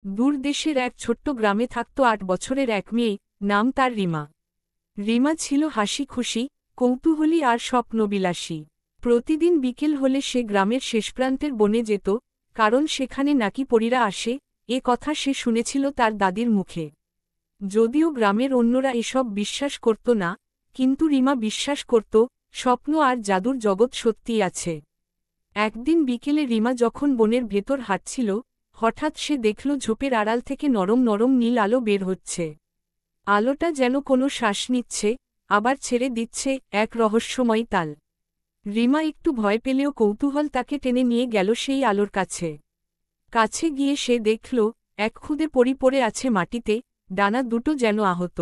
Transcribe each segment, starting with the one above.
দূর দেশের এক ছোট্ট গ্রামে থাকত ৮ বছরের এক মেয়ে, নাম তার রিমা। রিমা ছিল হাসি খুশি, কৌতূহলী আর স্বপ্নবিলাসী। প্রতিদিন বিকেল হলে সে গ্রামের শেষপ্রান্তের বনে যেত, কারণ সেখানে নাকি পরীরা আসে, এ কথা সে শুনেছিল তার দাদির মুখে। যদিও গ্রামের অন্যরা এসব বিশ্বাস করত না, কিন্তু রিমা বিশ্বাস করত, স্বপ্ন আর জাদুর জগৎ সত্যিই আছে। একদিন বিকেলে রিমা যখন বনের ভেতর হাঁটছিল, হঠাৎ সে দেখল ঝোপের আড়াল থেকে নরম নরম নীল আলো বের হচ্ছে। আলোটা যেন কোনো শ্বাস নিচ্ছে, আবার ছেড়ে দিচ্ছে, এক রহস্যময় তাল। রিমা একটু ভয় পেলেও কৌতূহল তাকে টেনে নিয়ে গেল সেই আলোর কাছে। কাছে গিয়ে সে দেখল, এক খুদে পরী পড়ে আছে মাটিতে, ডানা দুটো যেন আহত।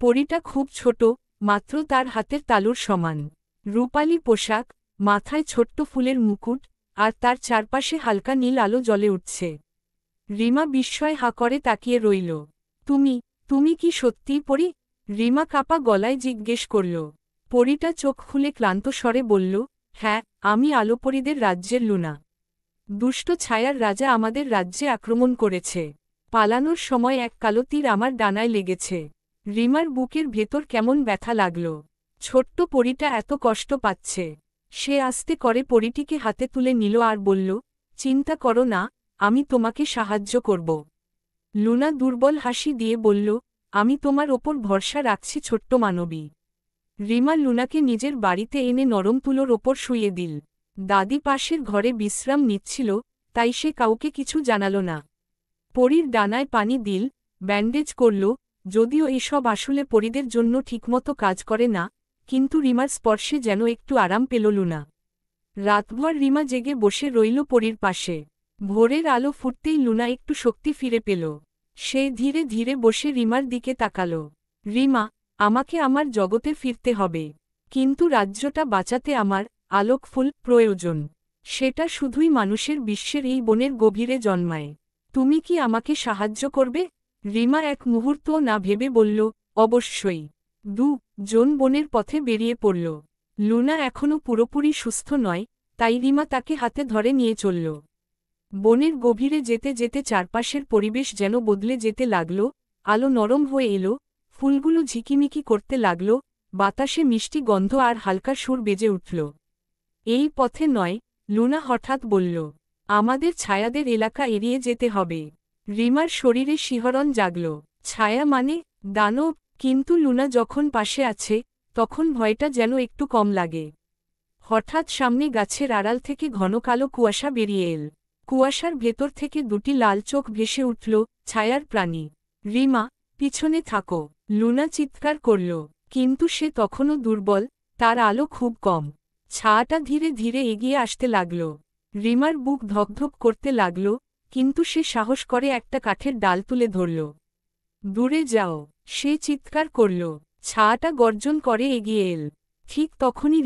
পরীটা খুব ছোট, মাত্র তার হাতের তালুর সমান। রূপালি পোশাক, মাথায় ছোট্ট ফুলের মুকুট, আর তার চারপাশে হালকা নীল আলো জ্বলে উঠছে। রিমা বিস্ময়ে হাঁ করে তাকিয়ে রইল। তুমি কি সত্যিই পরী? রিমা কাঁপা গলায় জিজ্ঞেস করল। পরীটা চোখ খুলে ক্লান্ত স্বরে বলল, হ্যাঁ, আমি আলোপরীদের রাজ্যের লুনা। দুষ্ট ছায়ার রাজা আমাদের রাজ্যে আক্রমণ করেছে। পালানোর সময় এক কালো তীর আমার ডানায় লেগেছে। রিমার বুকের ভেতর কেমন ব্যথা লাগল। ছোট্ট পরীটা এত কষ্ট পাচ্ছে। সে আস্তে করে পরীটিকে হাতে তুলে নিল আর বলল, চিন্তা করো না, আমি তোমাকে সাহায্য করব। লুনা দুর্বল হাসি দিয়ে বলল, আমি তোমার ওপর ভরসা রাখছি ছোট্ট মানবী। রিমা লুনাকে নিজের বাড়িতে এনে নরম তুলোর ওপর শুইয়ে দিল। দাদি পাশের ঘরে বিশ্রাম নিচ্ছিল, তাই সে কাউকে কিছু জানাল না। পরীর ডানায় পানি দিল, ব্যান্ডেজ করল, যদিও এসব আসলে পরীদের জন্য ঠিকমতো কাজ করে না, কিন্তু রিমার স্পর্শে যেন একটু আরাম পেল লুনা। রাতভর রিমা জেগে বসে রইল পরীর পাশে। ভোরের আলো ফুটতেই লুনা একটু শক্তি ফিরে পেল। সে ধীরে ধীরে বসে রিমার দিকে তাকাল। রিমা, আমাকে আমার জগতে ফিরতে হবে। কিন্তু রাজ্যটা বাঁচাতে আমার আলোকফুল প্রয়োজন। সেটা শুধুই মানুষের বিশ্বের এই বনের গভীরে জন্মায়। তুমি কি আমাকে সাহায্য করবে? রিমা এক মুহূর্তও না ভেবে বলল, অবশ্যই। জন বনের পথে বেরিয়ে পড়ল। লুনা এখনও পুরোপুরি সুস্থ নয়, তাই রিমা তাকে হাতে ধরে নিয়ে চলল। বনের গভীরে যেতে যেতে চারপাশের পরিবেশ যেন বদলে যেতে লাগল। আলো নরম হয়ে এলো, ফুলগুলো ঝিকিমিকি করতে লাগল, বাতাসে মিষ্টি গন্ধ আর হালকা সুর বেজে উঠল। এই পথে নয়, লুনা হঠাৎ বলল, আমাদের ছায়াদের এলাকা এড়িয়ে যেতে হবে। রিমার শরীরে শিহরণ জাগল। ছায়া মানে দানব? কিন্তু লুনা যখন পাশে আছে, তখন ভয়টা যেন একটু কম লাগে। হঠাৎ সামনে গাছের আড়াল থেকে ঘন কালো কুয়াশা বেরিয়ে এল। কুয়াশার ভেতর থেকে দুটি লাল চোখ ভেসে উঠল, ছায়ার প্রাণী। রিমা, পিছনে থাকো। লুনা চিৎকার করল, কিন্তু সে তখনও দুর্বল, তার আলো খুব কম। ছায়াটা ধীরে ধীরে এগিয়ে আসতে লাগল। রিমার বুক ধকধক করতে লাগল, কিন্তু সে সাহস করে একটা কাঠের ডাল তুলে ধরল। দূরে যাও, সে চিৎকার করল। ছায়াটা গর্জন করে এগিয়ে এল। ঠিক তখনই